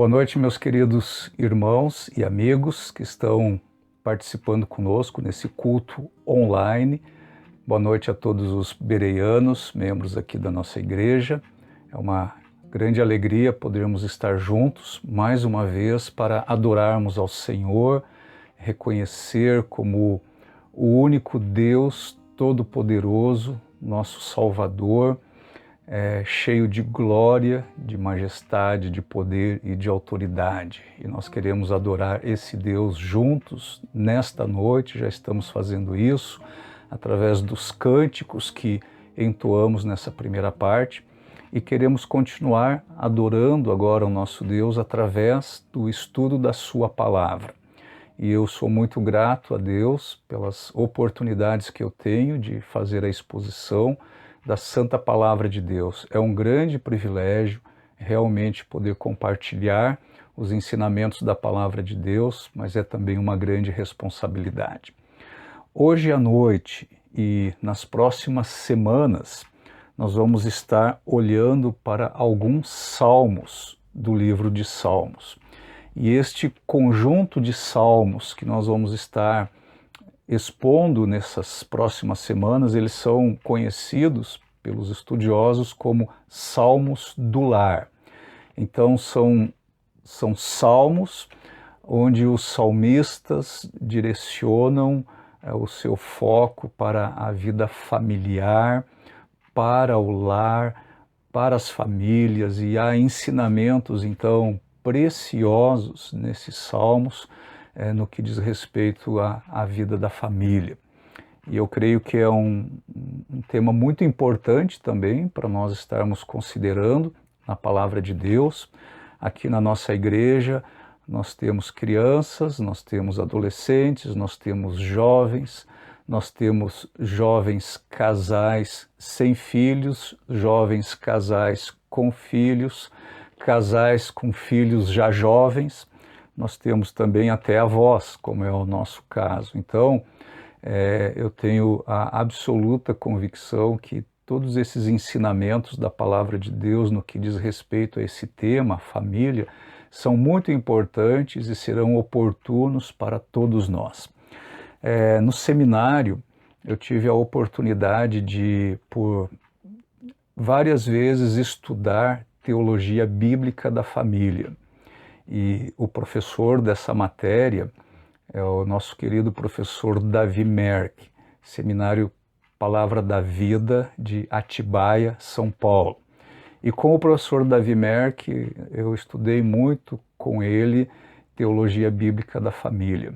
Boa noite, meus queridos irmãos e amigos que estão participando conosco nesse culto online. Boa noite a todos os bereianos, membros aqui da nossa igreja. É uma grande alegria podermos estar juntos mais uma vez para adorarmos ao Senhor, reconhecer como o único Deus Todo-Poderoso, nosso Salvador, cheio de glória, de majestade, de poder e de autoridade. E nós queremos adorar esse Deus juntos nesta noite, já estamos fazendo isso através dos cânticos que entoamos nessa primeira parte e queremos continuar adorando agora o nosso Deus através do estudo da sua palavra. E eu sou muito grato a Deus pelas oportunidades que eu tenho de fazer a exposição da Santa Palavra de Deus. É um grande privilégio realmente poder compartilhar os ensinamentos da Palavra de Deus, mas é também uma grande responsabilidade. Hoje à noite e nas próximas semanas, nós vamos estar olhando para alguns salmos do livro de Salmos. E este conjunto de salmos que nós vamos estar expondo nessas próximas semanas, eles são conhecidos pelos estudiosos como salmos do lar. Então são salmos onde os salmistas direcionam o seu foco para a vida familiar, para o lar, para as famílias, e há ensinamentos então preciosos nesses salmos no que diz respeito à vida da família. E eu creio que é um tema muito importante também para nós estarmos considerando na Palavra de Deus. Aqui na nossa igreja nós temos crianças, nós temos adolescentes, nós temos jovens casais sem filhos, jovens casais com filhos, casais com filhos já jovens. Nós temos também até avós, como é o nosso caso. Então, eu tenho a absoluta convicção que todos esses ensinamentos da Palavra de Deus no que diz respeito a esse tema, família, são muito importantes e serão oportunos para todos nós. No seminário, eu tive a oportunidade de, por várias vezes, estudar teologia bíblica da família. E o professor dessa matéria é o nosso querido professor Davi Merck, Seminário Palavra da Vida de Atibaia, São Paulo. E com o professor Davi Merck, eu estudei muito com ele teologia bíblica da família.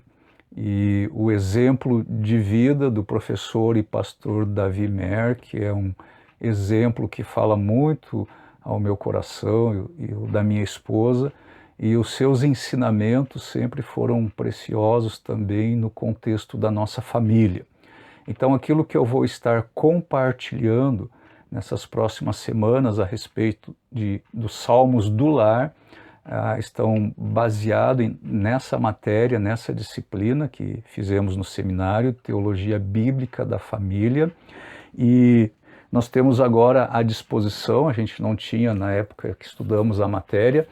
E o exemplo de vida do professor e pastor Davi Merck é um exemplo que fala muito ao meu coração e o da minha esposa, e os seus ensinamentos sempre foram preciosos também no contexto da nossa família. Então, aquilo que eu vou estar compartilhando nessas próximas semanas a respeito dos Salmos do Lar, estão baseados nessa matéria, nessa disciplina que fizemos no seminário, Teologia Bíblica da Família, e nós temos agora à disposição, a gente não tinha na época que estudamos a matéria,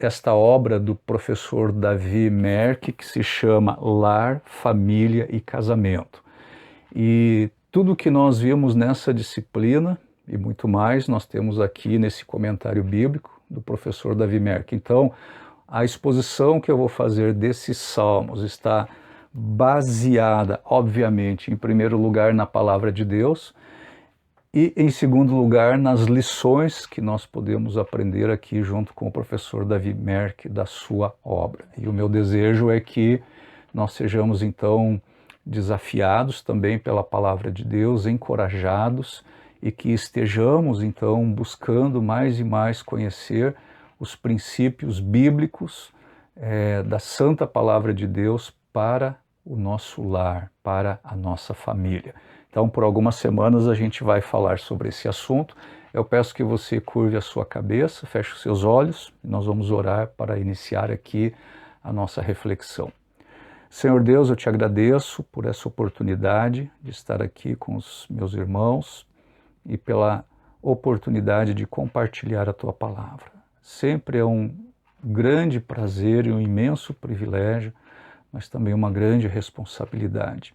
esta obra do professor Davi Merck, que se chama Lar, Família e Casamento. E tudo que nós vimos nessa disciplina e muito mais, nós temos aqui nesse comentário bíblico do professor Davi Merck. Então, a exposição que eu vou fazer desses salmos está baseada, obviamente, em primeiro lugar na Palavra de Deus, e, em segundo lugar, nas lições que nós podemos aprender aqui junto com o professor Davi Merck da sua obra. E o meu desejo é que nós sejamos, então, desafiados também pela Palavra de Deus, encorajados, e que estejamos, então, buscando mais e mais conhecer os princípios bíblicos da Santa Palavra de Deus para o nosso lar, para a nossa família. Então, por algumas semanas a gente vai falar sobre esse assunto. Eu peço que você curve a sua cabeça, feche os seus olhos, e nós vamos orar para iniciar aqui a nossa reflexão. Senhor Deus, eu te agradeço por essa oportunidade de estar aqui com os meus irmãos e pela oportunidade de compartilhar a tua palavra. Sempre é um grande prazer e um imenso privilégio, mas também uma grande responsabilidade.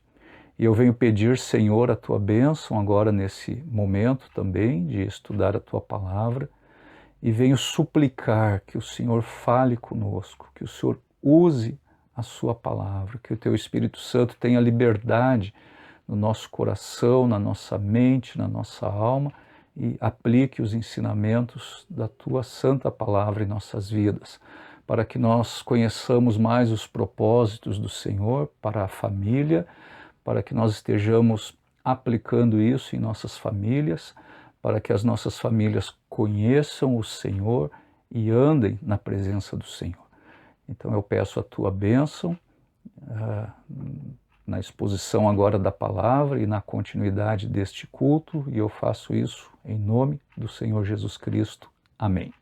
E eu venho pedir, Senhor, a Tua bênção agora nesse momento também de estudar a Tua palavra, e venho suplicar que o Senhor fale conosco, que o Senhor use a Sua palavra, que o Teu Espírito Santo tenha liberdade no nosso coração, na nossa mente, na nossa alma, e aplique os ensinamentos da Tua santa palavra em nossas vidas, para que nós conheçamos mais os propósitos do Senhor para a família, para que nós estejamos aplicando isso em nossas famílias, para que as nossas famílias conheçam o Senhor e andem na presença do Senhor. Então eu peço a Tua bênção na exposição agora da palavra e na continuidade deste culto, e eu faço isso em nome do Senhor Jesus Cristo. Amém.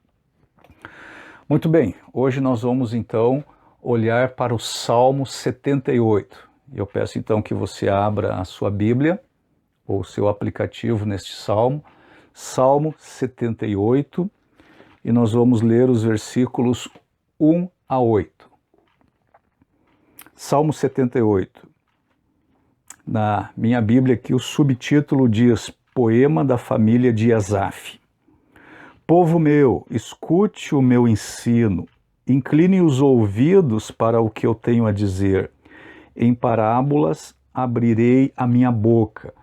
Muito bem, hoje nós vamos então olhar para o Salmo 78. Eu peço então que você abra a sua Bíblia ou o seu aplicativo neste Salmo, Salmo 78, e nós vamos ler os versículos 1 a 8. Salmo 78. Na minha Bíblia aqui o subtítulo diz Poema da família de Asaf. Povo meu, escute o meu ensino, incline os ouvidos para o que eu tenho a dizer. Em parábolas abrirei a minha boca,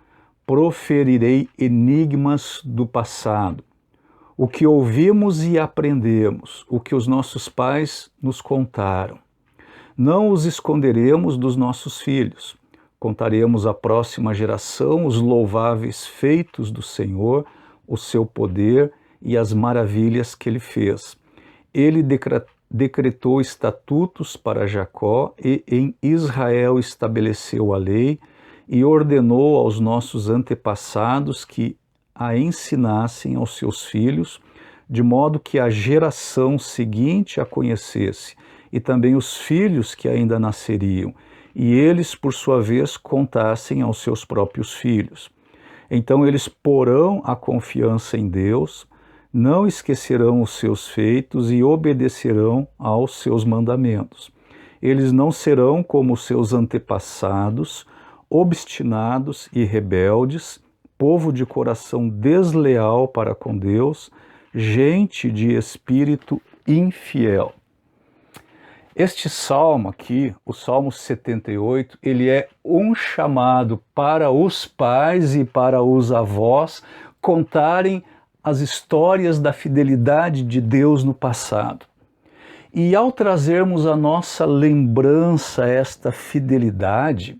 proferirei enigmas do passado. O que ouvimos e aprendemos, o que os nossos pais nos contaram. Não os esconderemos dos nossos filhos. Contaremos à próxima geração os louváveis feitos do Senhor, o seu poder e as maravilhas que Ele fez. Ele decretou estatutos para Jacó e em Israel estabeleceu a lei e ordenou aos nossos antepassados que a ensinassem aos seus filhos, de modo que a geração seguinte a conhecesse, e também os filhos que ainda nasceriam, e eles, por sua vez, contassem aos seus próprios filhos. Então eles porão a confiança em Deus, não esquecerão os seus feitos e obedecerão aos seus mandamentos. Eles não serão como seus antepassados, obstinados e rebeldes, povo de coração desleal para com Deus, gente de espírito infiel. Este salmo aqui, o Salmo 78, ele é um chamado para os pais e para os avós contarem as histórias da fidelidade de Deus no passado. E ao trazermos a nossa lembrança esta fidelidade,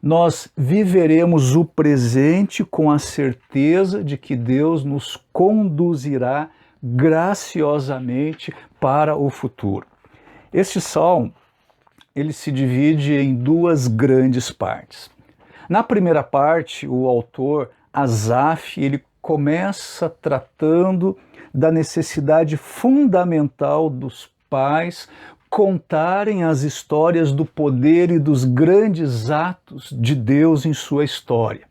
nós viveremos o presente com a certeza de que Deus nos conduzirá graciosamente para o futuro. Este salmo, ele se divide em duas grandes partes. Na primeira parte, o autor Asaf, ele começa tratando da necessidade fundamental dos pais contarem as histórias do poder e dos grandes atos de Deus em sua história.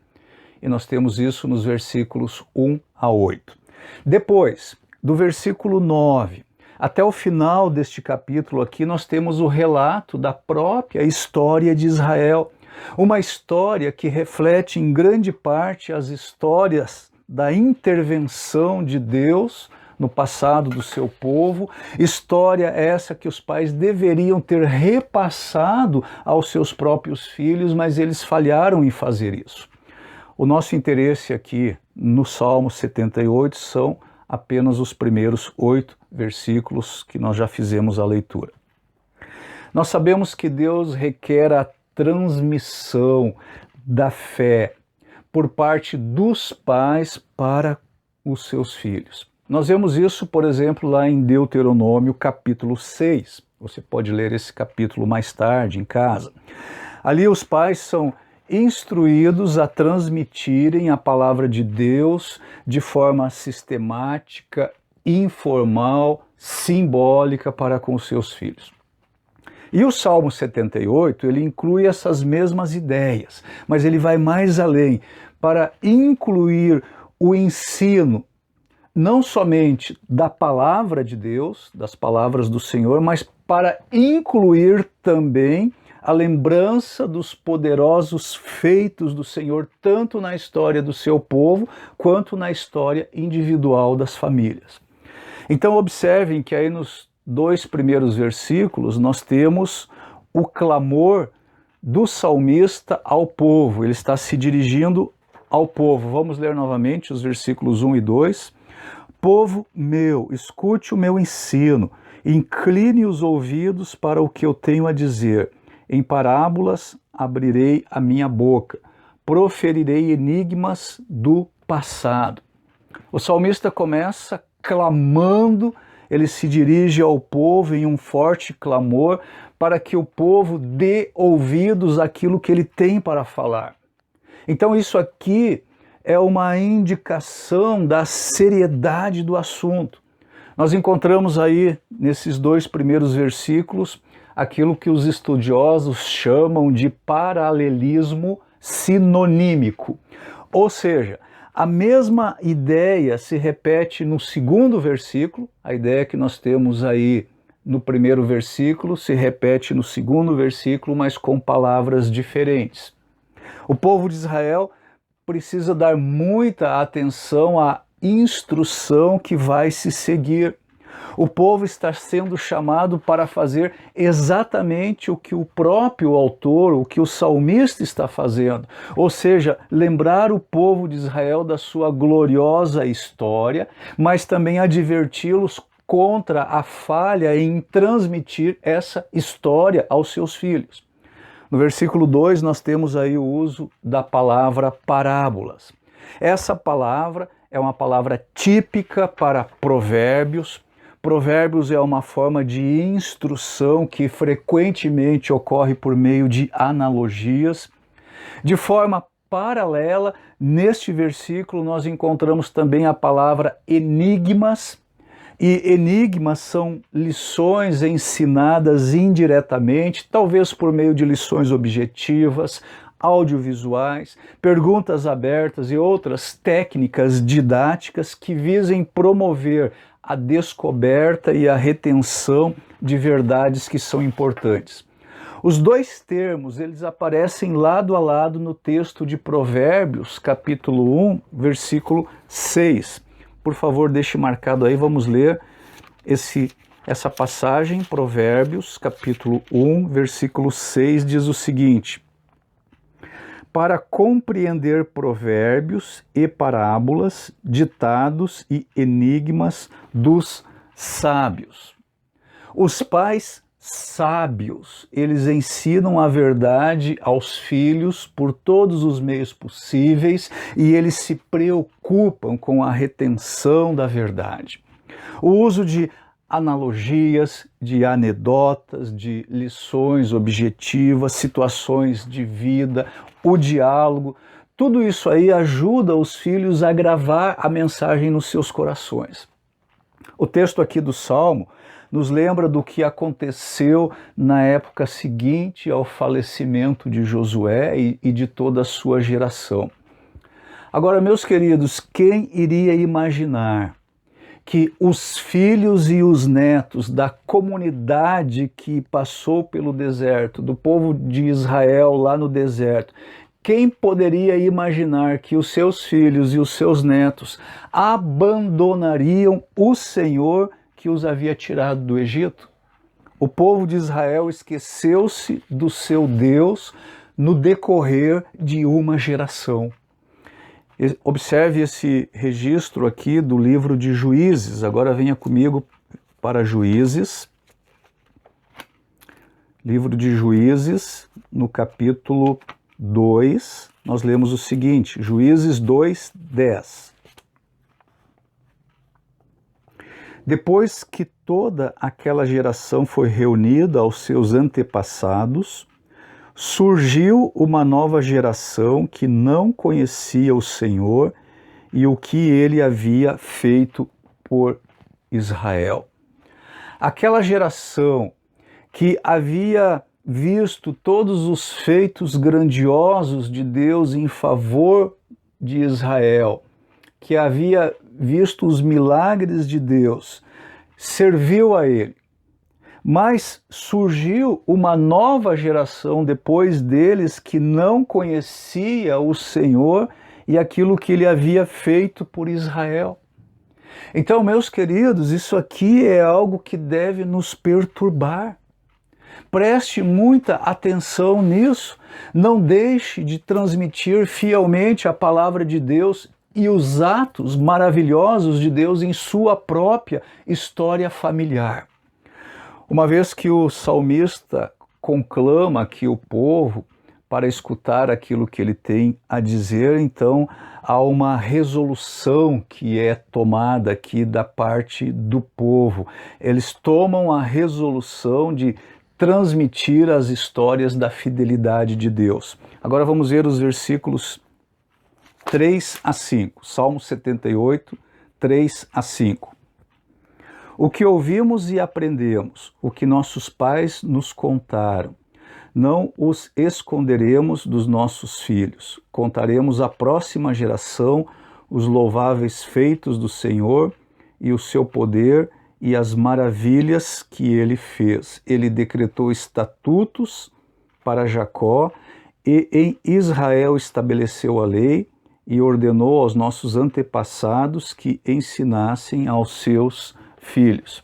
E nós temos isso nos versículos 1 a 8. Depois, do versículo 9 até o final deste capítulo aqui, nós temos o relato da própria história de Israel. Uma história que reflete em grande parte as histórias da intervenção de Deus no passado do seu povo, história essa que os pais deveriam ter repassado aos seus próprios filhos, mas eles falharam em fazer isso. O nosso interesse aqui no Salmo 78 são apenas os primeiros 8 versículos que nós já fizemos a leitura. Nós sabemos que Deus requer a transmissão da fé por parte dos pais para os seus filhos. Nós vemos isso, por exemplo, lá em Deuteronômio capítulo 6. Você pode ler esse capítulo mais tarde em casa. Ali os pais são instruídos a transmitirem a palavra de Deus de forma sistemática, informal, simbólica para com os seus filhos. E o Salmo 78, ele inclui essas mesmas ideias, mas ele vai mais além para incluir o ensino não somente da palavra de Deus, das palavras do Senhor, mas para incluir também a lembrança dos poderosos feitos do Senhor, tanto na história do seu povo, quanto na história individual das famílias. Então observem que aí nos 2 primeiros versículos nós temos o clamor do salmista ao povo. Ele está se dirigindo ao povo. Vamos ler novamente os versículos 1 e 2. Povo meu, escute o meu ensino, incline os ouvidos para o que eu tenho a dizer. Em parábolas abrirei a minha boca, proferirei enigmas do passado. O salmista começa clamando, ele se dirige ao povo em um forte clamor para que o povo dê ouvidos àquilo que ele tem para falar. Então isso aqui é uma indicação da seriedade do assunto. Nós encontramos aí, nesses 2 primeiros versículos, aquilo que os estudiosos chamam de paralelismo sinonímico. Ou seja, a mesma ideia se repete no 2º versículo, a ideia que nós temos aí no 1º versículo se repete no 2º versículo, mas com palavras diferentes. O povo de Israel precisa dar muita atenção à instrução que vai se seguir. O povo está sendo chamado para fazer exatamente o que o próprio autor, o que o salmista está fazendo. Ou seja, lembrar o povo de Israel da sua gloriosa história, mas também adverti-los contra a falha em transmitir essa história aos seus filhos. No versículo 2 nós temos aí o uso da palavra parábolas. Essa palavra é uma palavra típica para provérbios. Provérbios é uma forma de instrução que frequentemente ocorre por meio de analogias. De forma paralela, neste versículo nós encontramos também a palavra enigmas. E enigmas são lições ensinadas indiretamente, talvez por meio de lições objetivas, audiovisuais, perguntas abertas e outras técnicas didáticas que visem promover a descoberta e a retenção de verdades que são importantes. Os 2 termos, eles aparecem lado a lado no texto de Provérbios, capítulo 1, versículo 6. Por favor, deixe marcado aí, vamos ler essa passagem, Provérbios, capítulo 1, versículo 6, diz o seguinte: para compreender provérbios e parábolas, ditados e enigmas dos sábios. Os pais sábios, eles ensinam a verdade aos filhos por todos os meios possíveis e eles se preocupam com a retenção da verdade. O uso de analogias, de anedotas, de lições objetivas, situações de vida, o diálogo, tudo isso aí ajuda os filhos a gravar a mensagem nos seus corações. O texto aqui do Salmo nos lembra do que aconteceu na época seguinte ao falecimento de Josué e de toda a sua geração. Agora, meus queridos, quem iria imaginar que os filhos e os netos da comunidade que passou pelo deserto, do povo de Israel lá no deserto, quem poderia imaginar que os seus filhos e os seus netos abandonariam o Senhor que os havia tirado do Egito? O povo de Israel esqueceu-se do seu Deus no decorrer de uma geração. Observe esse registro aqui do livro de Juízes. Agora venha comigo para Juízes. Livro de Juízes, no capítulo 2, nós lemos o seguinte, Juízes 2, 10. Depois que toda aquela geração foi reunida aos seus antepassados, surgiu uma nova geração que não conhecia o Senhor e o que ele havia feito por Israel. Aquela geração que havia visto todos os feitos grandiosos de Deus em favor de Israel, que havia visto os milagres de Deus, serviu a ele. Mas surgiu uma nova geração depois deles que não conhecia o Senhor e aquilo que ele havia feito por Israel. Então, meus queridos, isso aqui é algo que deve nos perturbar. Preste muita atenção nisso. Não deixe de transmitir fielmente a palavra de Deus e os atos maravilhosos de Deus em sua própria história familiar. Uma vez que o salmista conclama aqui o povo para escutar aquilo que ele tem a dizer, então há uma resolução que é tomada aqui da parte do povo. Eles tomam a resolução de transmitir as histórias da fidelidade de Deus. Agora vamos ver os versículos 3 a 5, Salmo 78, 3 a 5. O que ouvimos e aprendemos, o que nossos pais nos contaram, não os esconderemos dos nossos filhos. Contaremos à próxima geração os louváveis feitos do Senhor e o seu poder e as maravilhas que ele fez. Ele decretou estatutos para Jacó e em Israel estabeleceu a lei e ordenou aos nossos antepassados que ensinassem aos seus filhos.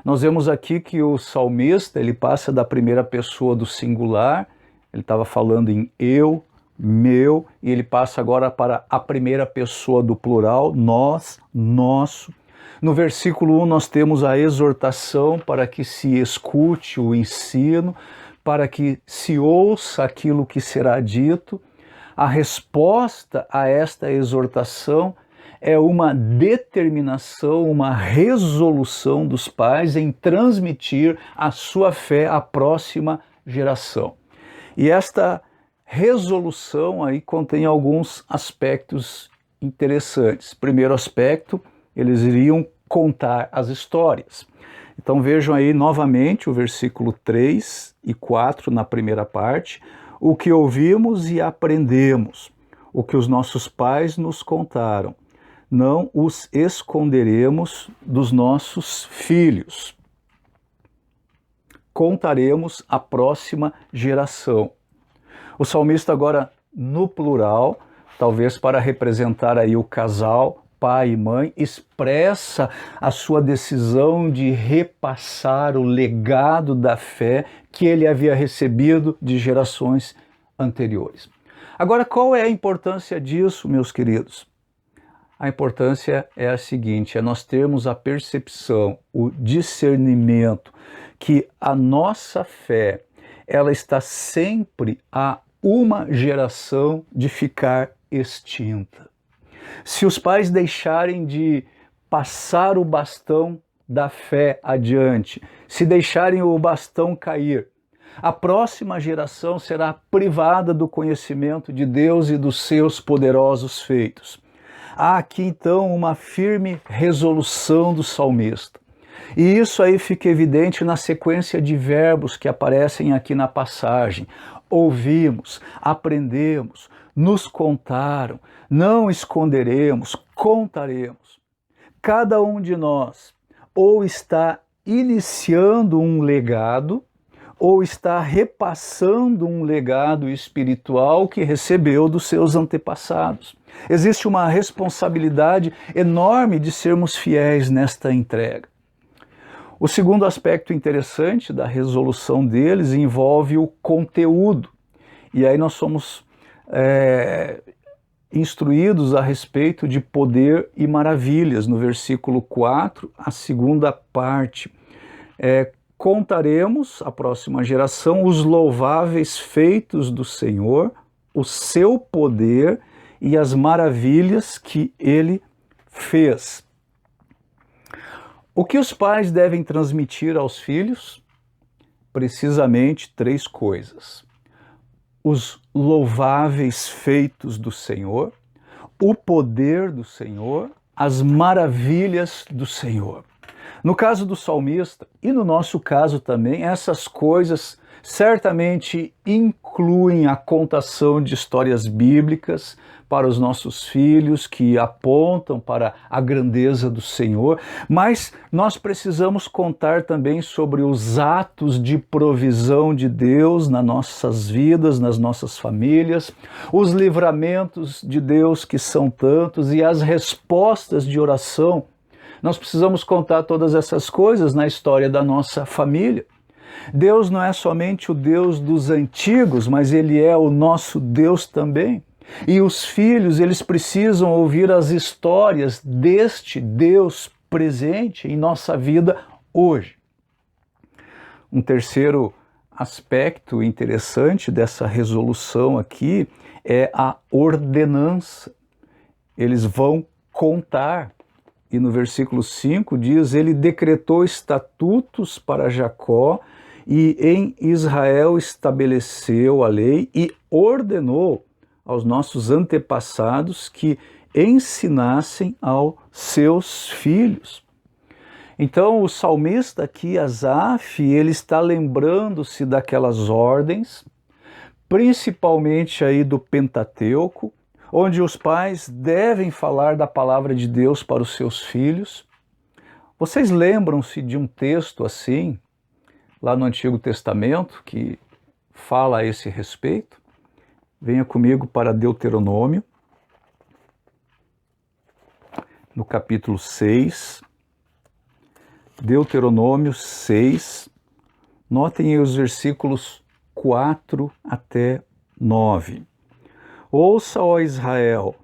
Nós vemos aqui que o salmista, ele passa da primeira pessoa do singular, ele estava falando em eu, meu, e ele passa agora para a primeira pessoa do plural, nós, nosso. No versículo 1 nós temos a exortação para que se escute o ensino, para que se ouça aquilo que será dito. A resposta a esta exortação é uma determinação, uma resolução dos pais em transmitir a sua fé à próxima geração. E esta resolução aí contém alguns aspectos interessantes. Primeiro aspecto, eles iriam contar as histórias. Então vejam aí novamente o versículo 3 e 4 na primeira parte. O que ouvimos e aprendemos, o que os nossos pais nos contaram, não os esconderemos dos nossos filhos. Contaremos à próxima geração. O salmista agora no plural, talvez para representar aí o casal, pai e mãe, expressa a sua decisão de repassar o legado da fé que ele havia recebido de gerações anteriores. Agora, qual é a importância disso, meus queridos? A importância é a seguinte, é nós termos a percepção, o discernimento, que a nossa fé, ela está sempre a uma geração de ficar extinta. Se os pais deixarem de passar o bastão da fé adiante, se deixarem o bastão cair, a próxima geração será privada do conhecimento de Deus e dos seus poderosos feitos. Há aqui então uma firme resolução do salmista. E isso aí fica evidente na sequência de verbos que aparecem aqui na passagem. Ouvimos, aprendemos, nos contaram, não esconderemos, contaremos. Cada um de nós ou está iniciando um legado, ou está repassando um legado espiritual que recebeu dos seus antepassados. Existe uma responsabilidade enorme de sermos fiéis nesta entrega. O segundo aspecto interessante da resolução deles envolve o conteúdo. E aí nós somos instruídos a respeito de poder e maravilhas. No versículo 4, a segunda parte. Contaremos à próxima geração os louváveis feitos do Senhor, o seu poder e as maravilhas que ele fez. O que os pais devem transmitir aos filhos? Precisamente 3 coisas. Os louváveis feitos do Senhor, o poder do Senhor, as maravilhas do Senhor. No caso do salmista, e no nosso caso também, essas coisas certamente incluem incluem a contação de histórias bíblicas para os nossos filhos, que apontam para a grandeza do Senhor, mas nós precisamos contar também sobre os atos de provisão de Deus nas nossas vidas, nas nossas famílias, os livramentos de Deus que são tantos e as respostas de oração. Nós precisamos contar todas essas coisas na história da nossa família. Deus não é somente o Deus dos antigos, mas Ele é o nosso Deus também. E os filhos, eles precisam ouvir as histórias deste Deus presente em nossa vida hoje. Um terceiro aspecto interessante dessa resolução aqui é a ordenança. Eles vão contar. E no versículo 5 diz, ele decretou estatutos para Jacó e em Israel estabeleceu a lei e ordenou aos nossos antepassados que ensinassem aos seus filhos. Então o salmista aqui, Asaf, ele está lembrando-se daquelas ordens, principalmente aí do Pentateuco, onde os pais devem falar da palavra de Deus para os seus filhos. Vocês lembram-se de um texto assim, lá no Antigo Testamento, que fala a esse respeito? Venha comigo para Deuteronômio, no capítulo 6. Deuteronômio 6. Notem aí os versículos 4 até 9. Ouça, ó Israel,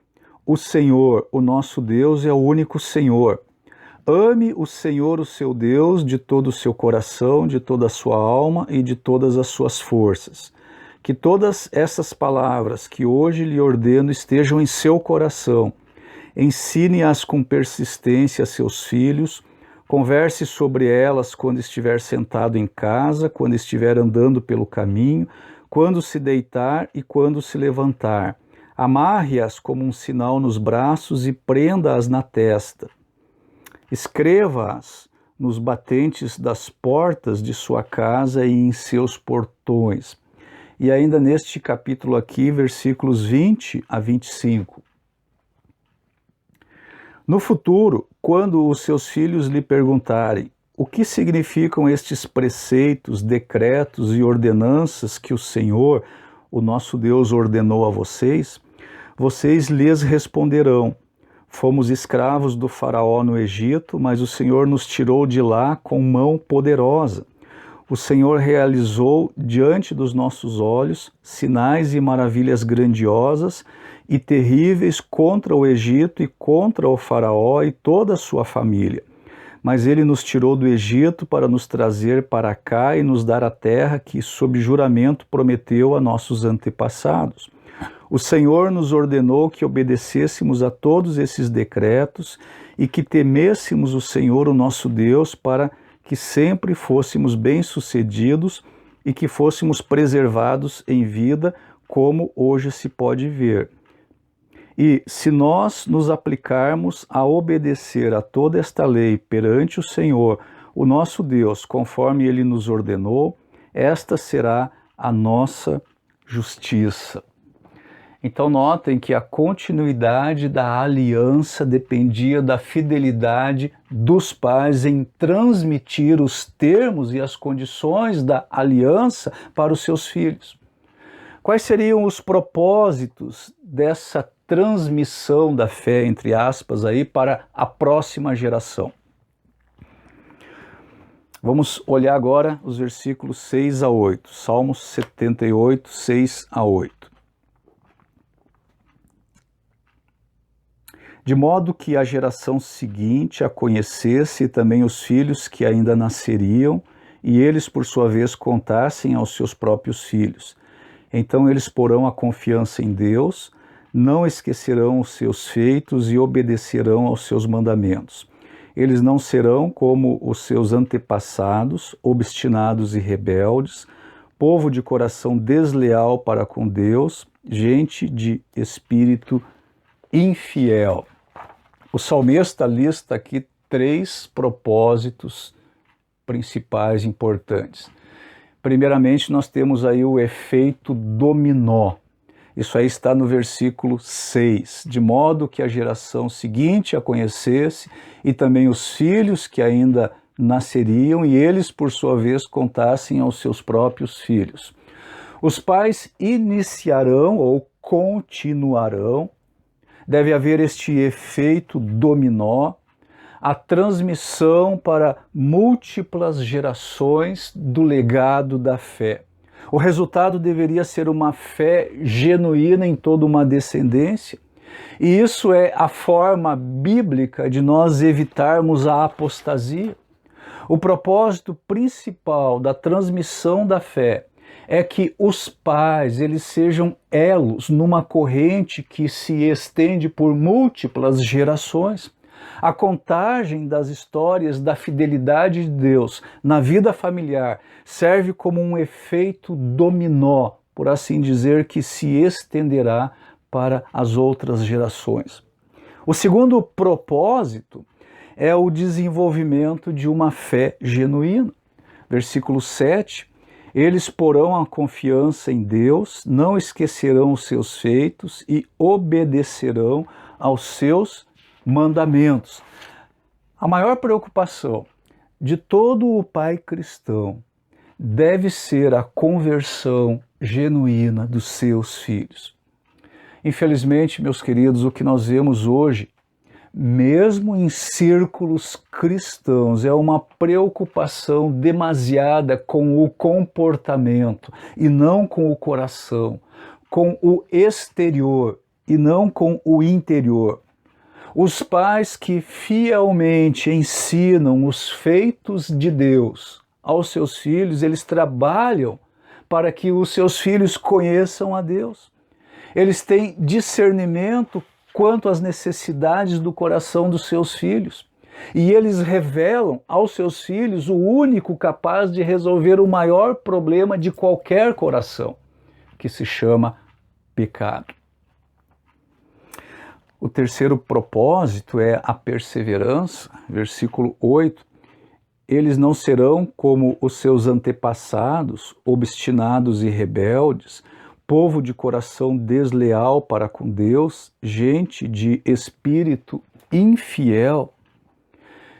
o Senhor, o nosso Deus, é o único Senhor. Ame o Senhor, o seu Deus, de todo o seu coração, de toda a sua alma e de todas as suas forças. Que todas essas palavras que hoje lhe ordeno estejam em seu coração. Ensine-as com persistência a seus filhos, converse sobre elas quando estiver sentado em casa, quando estiver andando pelo caminho, quando se deitar e quando se levantar. Amarre-as como um sinal nos braços e prenda-as na testa. Escreva-as nos batentes das portas de sua casa e em seus portões. E ainda neste capítulo aqui, versículos 20 a 25. No futuro, quando os seus filhos lhe perguntarem o que significam estes preceitos, decretos e ordenanças que o Senhor, o nosso Deus, ordenou a vocês, vocês lhes responderão: fomos escravos do faraó no Egito, mas o Senhor nos tirou de lá com mão poderosa. O Senhor realizou diante dos nossos olhos sinais e maravilhas grandiosas e terríveis contra o Egito e contra o faraó e toda a sua família. Mas ele nos tirou do Egito para nos trazer para cá e nos dar a terra que, sob juramento, prometeu a nossos antepassados. O Senhor nos ordenou que obedecêssemos a todos esses decretos e que temêssemos o Senhor, o nosso Deus, para que sempre fôssemos bem-sucedidos e que fôssemos preservados em vida, como hoje se pode ver. E se nós nos aplicarmos a obedecer a toda esta lei perante o Senhor, o nosso Deus, conforme Ele nos ordenou, esta será a nossa justiça. Então notem que a continuidade da aliança dependia da fidelidade dos pais em transmitir os termos e as condições da aliança para os seus filhos. Quais seriam os propósitos dessa transmissão da fé, entre aspas, aí, para a próxima geração? Vamos olhar agora os versículos 6 a 8, Salmos 78, 6 a 8. De modo que a geração seguinte a conhecesse e também os filhos que ainda nasceriam, e eles, por sua vez, contassem aos seus próprios filhos. Então eles porão a confiança em Deus, não esquecerão os seus feitos e obedecerão aos seus mandamentos. Eles não serão como os seus antepassados, obstinados e rebeldes, povo de coração desleal para com Deus, gente de espírito infiel. O salmista lista aqui 3 propósitos principais importantes. Primeiramente, nós temos aí o efeito dominó. Isso aí está no versículo 6. De modo que a geração seguinte a conhecesse, e também os filhos que ainda nasceriam, e eles, por sua vez, contassem aos seus próprios filhos. Os pais iniciarão ou continuarão. Deve haver este efeito dominó, a transmissão para múltiplas gerações do legado da fé. O resultado deveria ser uma fé genuína em toda uma descendência, e isso é a forma bíblica de nós evitarmos a apostasia. O propósito principal da transmissão da fé é que os pais eles sejam elos numa corrente que se estende por múltiplas gerações. A contagem das histórias da fidelidade de Deus na vida familiar serve como um efeito dominó, por assim dizer, que se estenderá para as outras gerações. O segundo propósito é o desenvolvimento de uma fé genuína. Versículo 7, eles porão a confiança em Deus, não esquecerão os seus feitos e obedecerão aos seus mandamentos. A maior preocupação de todo o pai cristão deve ser a conversão genuína dos seus filhos. Infelizmente, meus queridos, o que nós vemos hoje, mesmo em círculos cristãos, é uma preocupação demasiada com o comportamento e não com o coração, com o exterior e não com o interior. Os pais que fielmente ensinam os feitos de Deus aos seus filhos, eles trabalham para que os seus filhos conheçam a Deus. Eles têm discernimento quanto às necessidades do coração dos seus filhos. E eles revelam aos seus filhos o único capaz de resolver o maior problema de qualquer coração, que se chama pecado. O terceiro propósito é a perseverança. Versículo 8. Eles não serão como os seus antepassados, obstinados e rebeldes, povo de coração desleal para com Deus, gente de espírito infiel.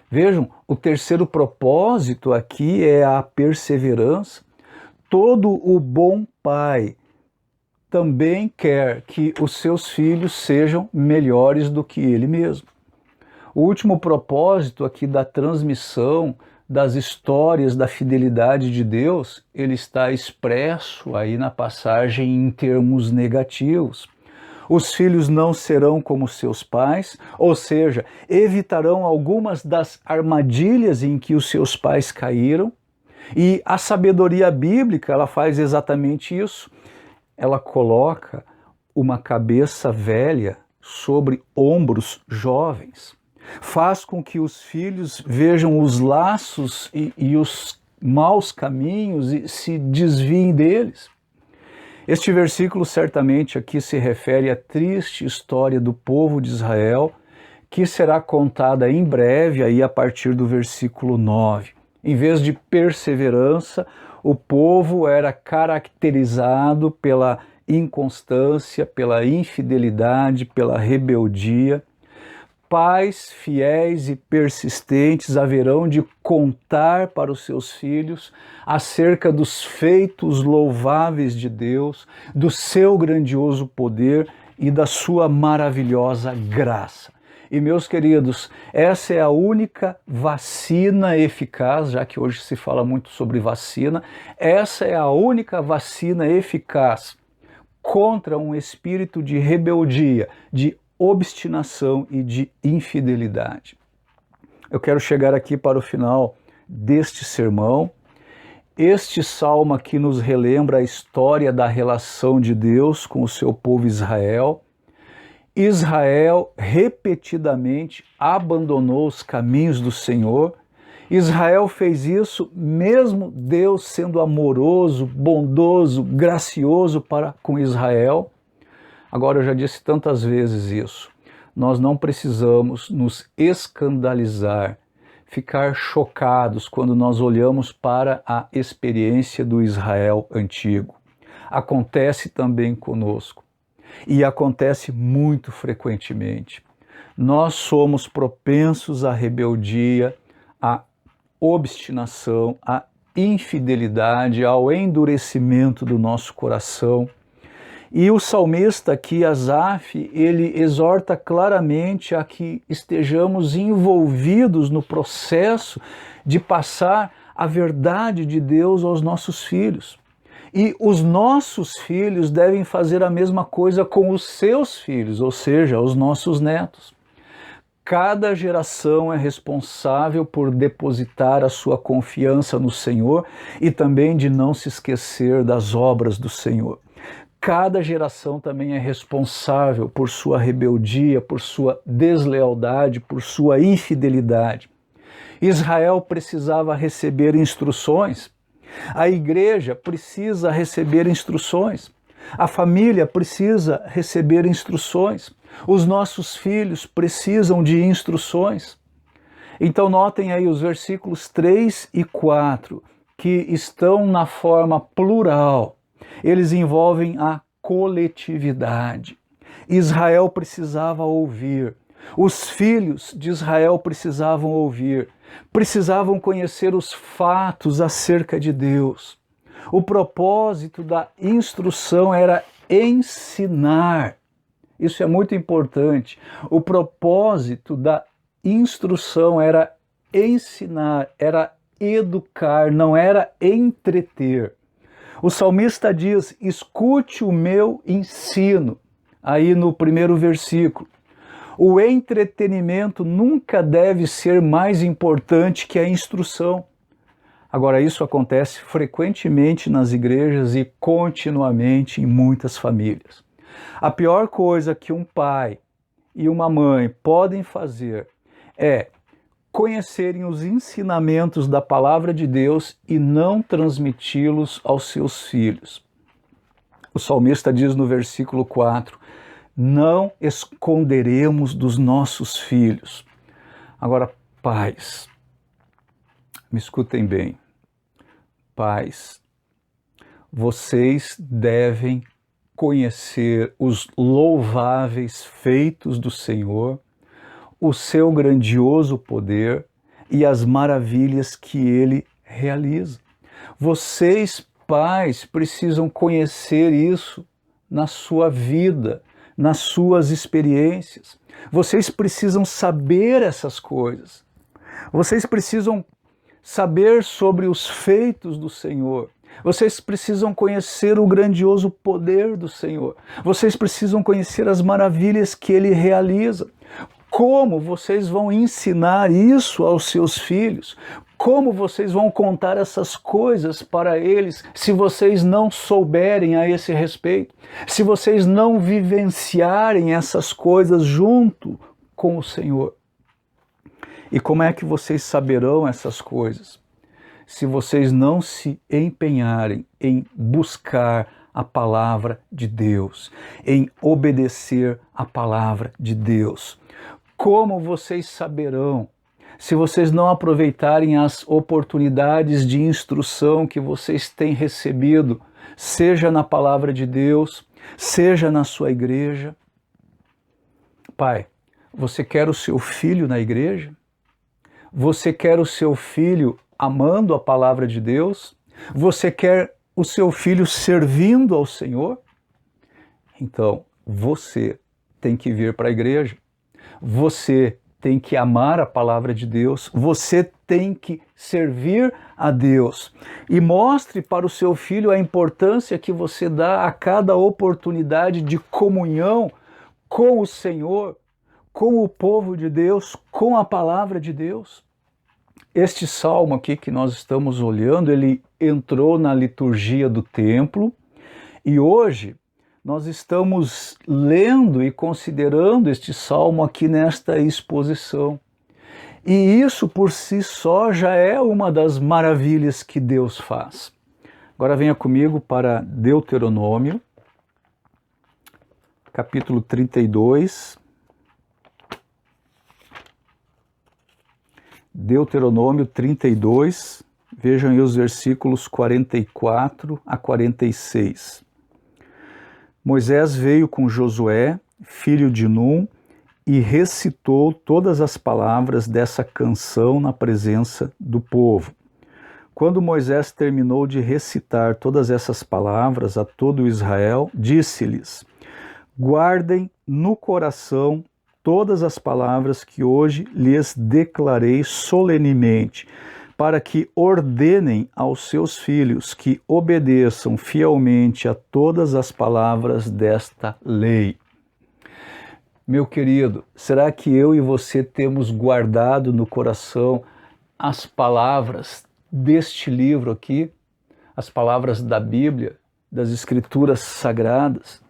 Vejam, o terceiro propósito aqui é a perseverança. Todo o bom pai também quer que os seus filhos sejam melhores do que ele mesmo. O último propósito aqui da transmissão das histórias da fidelidade de Deus, ele está expresso aí na passagem em termos negativos. Os filhos não serão como seus pais, ou seja, evitarão algumas das armadilhas em que os seus pais caíram, e a sabedoria bíblica, ela faz exatamente isso. Ela coloca uma cabeça velha sobre ombros jovens. Faz com que os filhos vejam os laços e os maus caminhos e se desviem deles. Este versículo certamente aqui se refere à triste história do povo de Israel, que será contada em breve, aí a partir do versículo 9. Em vez de perseverança, o povo era caracterizado pela inconstância, pela infidelidade, pela rebeldia. Pais fiéis e persistentes haverão de contar para os seus filhos acerca dos feitos louváveis de Deus, do seu grandioso poder e da sua maravilhosa graça. E, meus queridos, essa é a única vacina eficaz, já que hoje se fala muito sobre vacina, essa é a única vacina eficaz contra um espírito de rebeldia, de obstinação e de infidelidade. Eu quero chegar aqui para o final deste sermão. Este salmo aqui nos relembra a história da relação de Deus com o seu povo Israel. Israel repetidamente abandonou os caminhos do Senhor. Israel fez isso mesmo Deus sendo amoroso, bondoso, gracioso para com Israel. Agora, eu já disse tantas vezes isso, nós não precisamos nos escandalizar, ficar chocados quando nós olhamos para a experiência do Israel antigo. Acontece também conosco e acontece muito frequentemente. Nós somos propensos à rebeldia, à obstinação, à infidelidade, ao endurecimento do nosso coração. E o salmista aqui, Asaf, ele exorta claramente a que estejamos envolvidos no processo de passar a verdade de Deus aos nossos filhos. E os nossos filhos devem fazer a mesma coisa com os seus filhos, ou seja, os nossos netos. Cada geração é responsável por depositar a sua confiança no Senhor e também de não se esquecer das obras do Senhor. Cada geração também é responsável por sua rebeldia, por sua deslealdade, por sua infidelidade. Israel precisava receber instruções, a igreja precisa receber instruções, a família precisa receber instruções, os nossos filhos precisam de instruções. Então notem aí os versículos 3 e 4, que estão na forma plural. Eles envolvem a coletividade. Israel precisava ouvir, os filhos de Israel precisavam ouvir, precisavam conhecer os fatos acerca de Deus. O propósito da instrução era ensinar. Isso é muito importante. O propósito da instrução era ensinar, era educar, não era entreter. O salmista diz: escute o meu ensino, aí no primeiro versículo. O entretenimento nunca deve ser mais importante que a instrução. Agora, isso acontece frequentemente nas igrejas e continuamente em muitas famílias. A pior coisa que um pai e uma mãe podem fazer é conhecerem os ensinamentos da palavra de Deus e não transmiti-los aos seus filhos. O salmista diz no versículo 4, não esconderemos dos nossos filhos. Agora, pais, me escutem bem. Pais, vocês devem conhecer os louváveis feitos do Senhor, o seu grandioso poder e as maravilhas que Ele realiza. Vocês, pais, precisam conhecer isso na sua vida, nas suas experiências. Vocês precisam saber essas coisas. Vocês precisam saber sobre os feitos do Senhor. Vocês precisam conhecer o grandioso poder do Senhor. Vocês precisam conhecer as maravilhas que Ele realiza. Como vocês vão ensinar isso aos seus filhos? Como vocês vão contar essas coisas para eles se vocês não souberem a esse respeito? Se vocês não vivenciarem essas coisas junto com o Senhor? E como é que vocês saberão essas coisas? Se vocês não se empenharem em buscar a palavra de Deus, em obedecer a palavra de Deus. Como vocês saberão se vocês não aproveitarem as oportunidades de instrução que vocês têm recebido, seja na palavra de Deus, seja na sua igreja? Pai, você quer o seu filho na igreja? Você quer o seu filho amando a palavra de Deus? Você quer o seu filho servindo ao Senhor? Então, você tem que vir para a igreja. Você tem que amar a palavra de Deus. Você tem que servir a Deus. E mostre para o seu filho a importância que você dá a cada oportunidade de comunhão com o Senhor, com o povo de Deus, com a palavra de Deus. Este salmo aqui que nós estamos olhando, ele entrou na liturgia do templo e hoje nós estamos lendo e considerando este salmo aqui nesta exposição. E isso por si só já é uma das maravilhas que Deus faz. Agora venha comigo para Deuteronômio, capítulo 32. Deuteronômio 32, vejam aí os versículos 44 a 46. Moisés veio com Josué, filho de Num, e recitou todas as palavras dessa canção na presença do povo. Quando Moisés terminou de recitar todas essas palavras a todo Israel, disse-lhes: guardem no coração todas as palavras que hoje lhes declarei solenemente, para que ordenem aos seus filhos que obedeçam fielmente a todas as palavras desta lei. Meu querido, será que eu e você temos guardado no coração as palavras deste livro aqui, as palavras da Bíblia, das Escrituras Sagradas?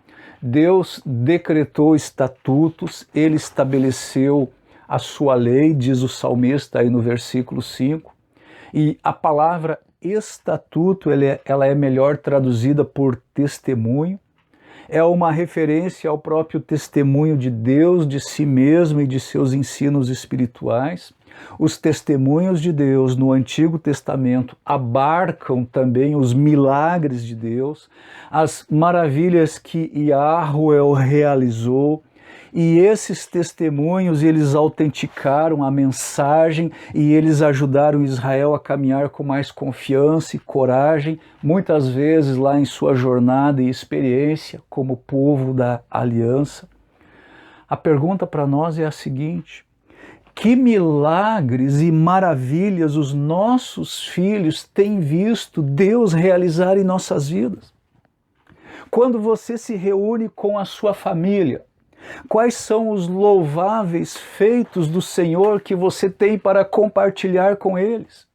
Deus decretou estatutos, Ele estabeleceu a sua lei, diz o salmista aí no versículo 5, e a palavra estatuto, ela é melhor traduzida por testemunho, é uma referência ao próprio testemunho de Deus, de si mesmo e de seus ensinos espirituais. Os testemunhos de Deus no Antigo Testamento abarcam também os milagres de Deus, as maravilhas que Yahweh realizou, e esses testemunhos, eles autenticaram a mensagem e eles ajudaram Israel a caminhar com mais confiança e coragem, muitas vezes lá em sua jornada e experiência como povo da aliança. A pergunta para nós é a seguinte: que milagres e maravilhas os nossos filhos têm visto Deus realizar em nossas vidas? Quando você se reúne com a sua família, quais são os louváveis feitos do Senhor que você tem para compartilhar com eles?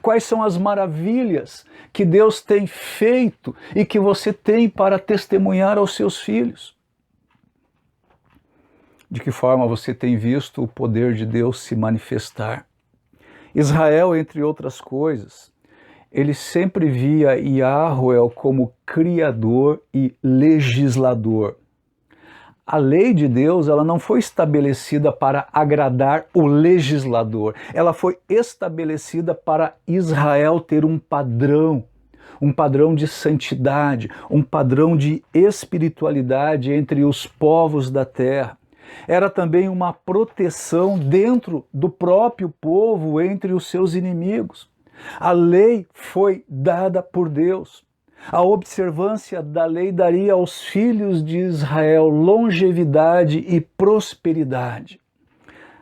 Quais são as maravilhas que Deus tem feito e que você tem para testemunhar aos seus filhos? De que forma você tem visto o poder de Deus se manifestar? Israel, entre outras coisas, ele sempre via Yahweh como criador e legislador. A lei de Deus, ela não foi estabelecida para agradar o legislador. Ela foi estabelecida para Israel ter um padrão de santidade, um padrão de espiritualidade entre os povos da terra. Era também uma proteção dentro do próprio povo entre os seus inimigos. A lei foi dada por Deus. A observância da lei daria aos filhos de Israel longevidade e prosperidade.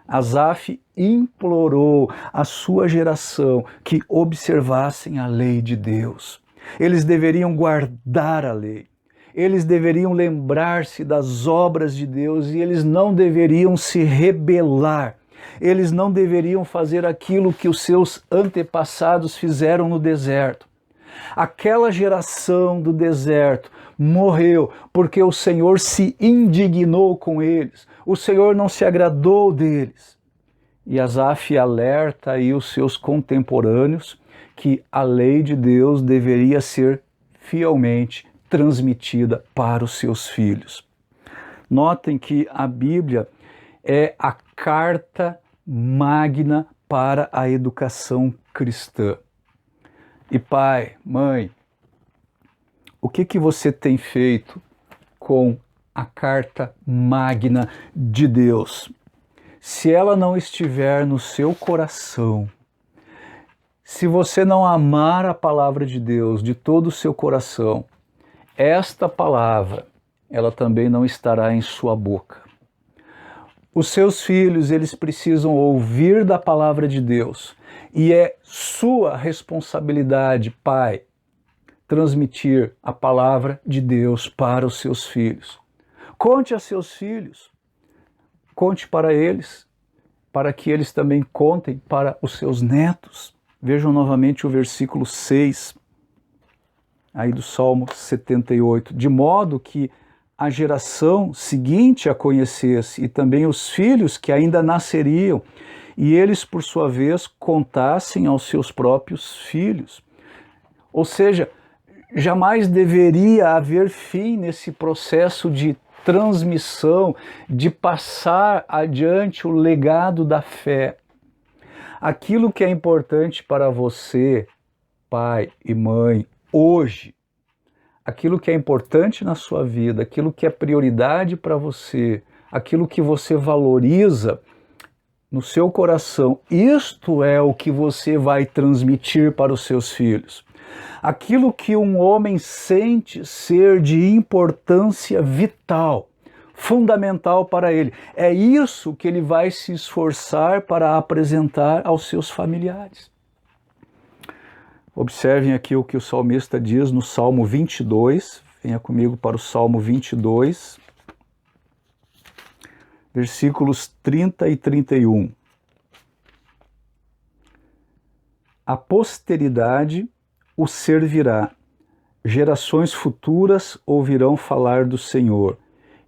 Asaf implorou à sua geração que observassem a lei de Deus. Eles deveriam guardar a lei. Eles deveriam lembrar-se das obras de Deus e eles não deveriam se rebelar. Eles não deveriam fazer aquilo que os seus antepassados fizeram no deserto. Aquela geração do deserto morreu porque o Senhor se indignou com eles. O Senhor não se agradou deles. E Asaf alerta aí os seus contemporâneos que a lei de Deus deveria ser fielmente transmitida para os seus filhos. Notem que a Bíblia é a carta magna para a educação cristã. E pai, mãe, o que você tem feito com a carta magna de Deus? Se ela não estiver no seu coração, se você não amar a palavra de Deus de todo o seu coração, esta palavra, ela também não estará em sua boca. Os seus filhos, eles precisam ouvir da palavra de Deus. E é sua responsabilidade, pai, transmitir a palavra de Deus para os seus filhos. Conte a seus filhos, conte para eles, para que eles também contem para os seus netos. Vejam novamente o versículo 6, aí do Salmo 78. De modo que a geração seguinte a conhecesse e também os filhos que ainda nasceriam, e eles, por sua vez, contassem aos seus próprios filhos. Ou seja, jamais deveria haver fim nesse processo de transmissão, de passar adiante o legado da fé. Aquilo que é importante para você, pai e mãe, hoje, aquilo que é importante na sua vida, aquilo que é prioridade para você, aquilo que você valoriza no seu coração, isto é o que você vai transmitir para os seus filhos. Aquilo que um homem sente ser de importância vital, fundamental para ele, é isso que ele vai se esforçar para apresentar aos seus familiares. Observem aqui o que o salmista diz no Salmo 22, venha comigo para o Salmo 22, versículos 30 e 31. A posteridade o servirá, gerações futuras ouvirão falar do Senhor,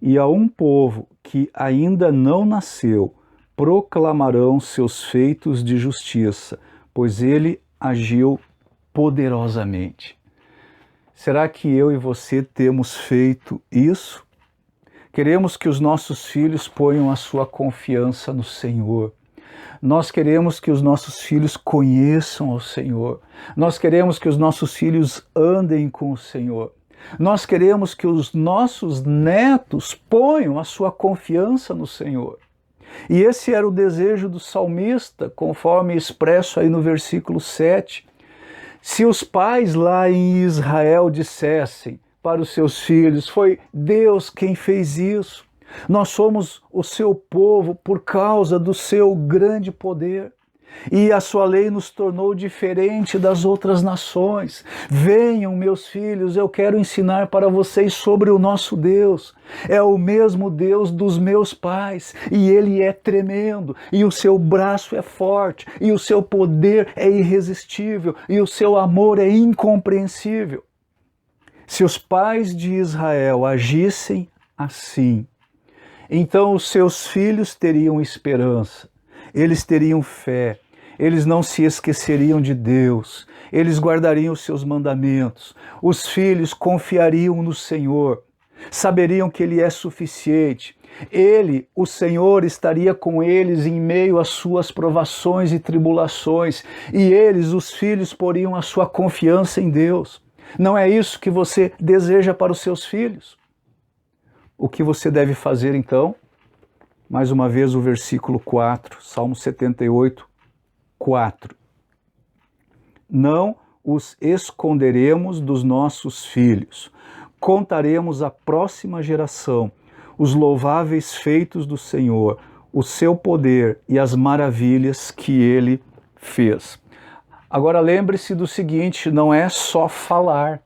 e a um povo que ainda não nasceu proclamarão seus feitos de justiça, pois ele agiu poderosamente. Será que eu e você temos feito isso? Queremos que os nossos filhos ponham a sua confiança no Senhor. Nós queremos que os nossos filhos conheçam o Senhor. Nós queremos que os nossos filhos andem com o Senhor. Nós queremos que os nossos netos ponham a sua confiança no Senhor. E esse era o desejo do salmista, conforme expresso aí no versículo 7. Se os pais lá em Israel dissessem para os seus filhos, foi Deus quem fez isso, nós somos o seu povo por causa do seu grande poder. E a sua lei nos tornou diferente das outras nações. Venham, meus filhos, eu quero ensinar para vocês sobre o nosso Deus. É o mesmo Deus dos meus pais, e Ele é tremendo, e o seu braço é forte, e o seu poder é irresistível, e o seu amor é incompreensível. Se os pais de Israel agissem assim, então os seus filhos teriam esperança, eles teriam fé, eles não se esqueceriam de Deus, eles guardariam os seus mandamentos, os filhos confiariam no Senhor, saberiam que Ele é suficiente, Ele, o Senhor, estaria com eles em meio às suas provações e tribulações, e eles, os filhos, poriam a sua confiança em Deus. Não é isso que você deseja para os seus filhos? O que você deve fazer então? Mais uma vez o versículo 4, Salmo 78, 4. Não os esconderemos dos nossos filhos, contaremos à próxima geração os louváveis feitos do Senhor, o seu poder e as maravilhas que Ele fez. Agora lembre-se do seguinte, não é só falar,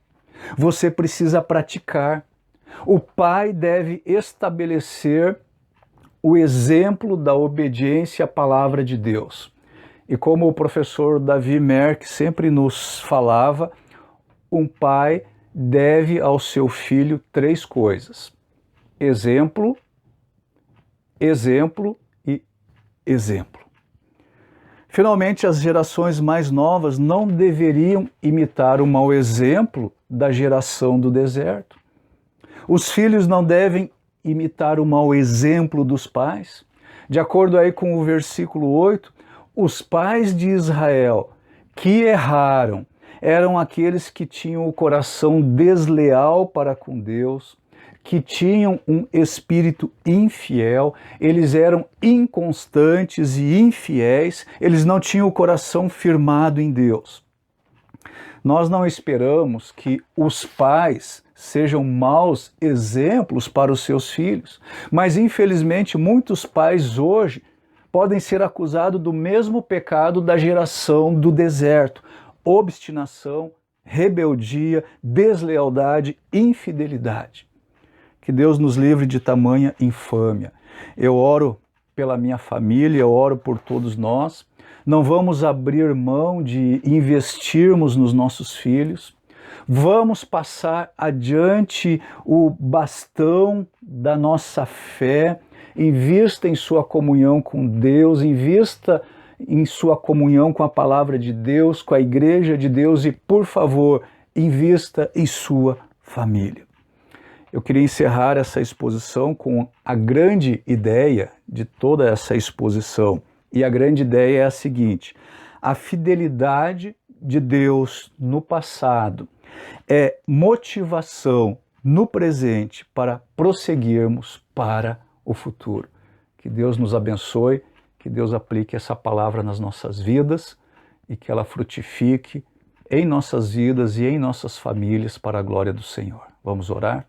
você precisa praticar. O pai deve estabelecer o exemplo da obediência à palavra de Deus. E como o professor Davi Merck sempre nos falava, um pai deve ao seu filho 3 coisas: exemplo, exemplo e exemplo. Finalmente, as gerações mais novas não deveriam imitar o mau exemplo da geração do deserto. Os filhos não devem imitar o mau exemplo dos pais. De acordo aí com o versículo 8, os pais de Israel que erraram eram aqueles que tinham o coração desleal para com Deus, que tinham um espírito infiel, eles eram inconstantes e infiéis, eles não tinham o coração firmado em Deus. Nós não esperamos que os pais sejam maus exemplos para os seus filhos, mas infelizmente muitos pais hoje podem ser acusados do mesmo pecado da geração do deserto: obstinação, rebeldia, deslealdade, infidelidade. Que Deus nos livre de tamanha infâmia. Eu oro pela minha família, eu oro por todos nós. Não vamos abrir mão de investirmos nos nossos filhos. Vamos passar adiante o bastão da nossa fé. Invista em sua comunhão com Deus, invista em sua comunhão com a palavra de Deus, com a igreja de Deus e, por favor, invista em sua família. Eu queria encerrar essa exposição com a grande ideia de toda essa exposição. E a grande ideia é a seguinte: a fidelidade de Deus no passado é motivação no presente para prosseguirmos para o futuro. Que Deus nos abençoe, que Deus aplique essa palavra nas nossas vidas e que ela frutifique em nossas vidas e em nossas famílias para a glória do Senhor. Vamos orar?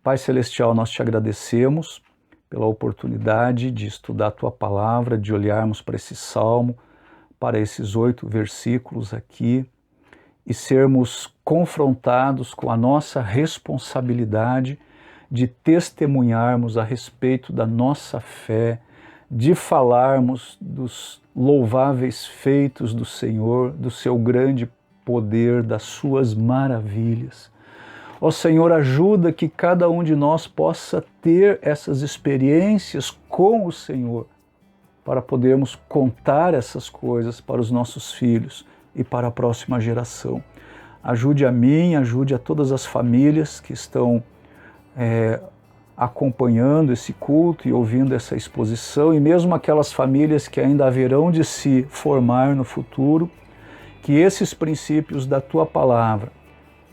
Pai Celestial, nós te agradecemos pela oportunidade de estudar a Tua palavra, de olharmos para esse salmo, para esses 8 versículos aqui e sermos confrontados com a nossa responsabilidade de testemunharmos a respeito da nossa fé, de falarmos dos louváveis feitos do Senhor, do seu grande poder, das suas maravilhas. Ó Senhor, ajuda que cada um de nós possa ter essas experiências com o Senhor, para podermos contar essas coisas para os nossos filhos e para a próxima geração. Ajude a mim, ajude a todas as famílias que estão acompanhando esse culto e ouvindo essa exposição, e mesmo aquelas famílias que ainda haverão de se formar no futuro, que esses princípios da Tua palavra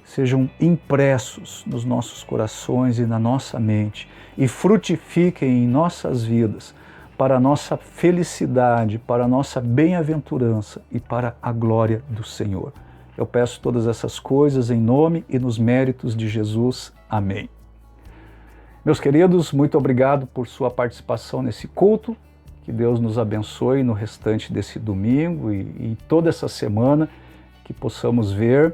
sejam impressos nos nossos corações e na nossa mente e frutifiquem em nossas vidas para a nossa felicidade, para a nossa bem-aventurança e para a glória do Senhor. Eu peço todas essas coisas em nome e nos méritos de Jesus. Amém. Meus queridos, muito obrigado por sua participação nesse culto. Que Deus nos abençoe no restante desse domingo e toda essa semana, que possamos ver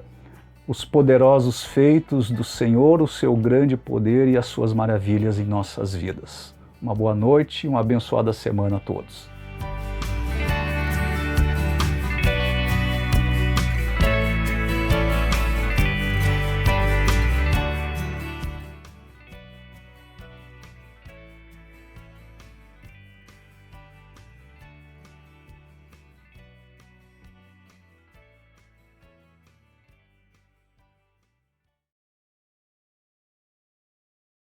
os poderosos feitos do Senhor, o seu grande poder e as suas maravilhas em nossas vidas. Uma boa noite e uma abençoada semana a todos.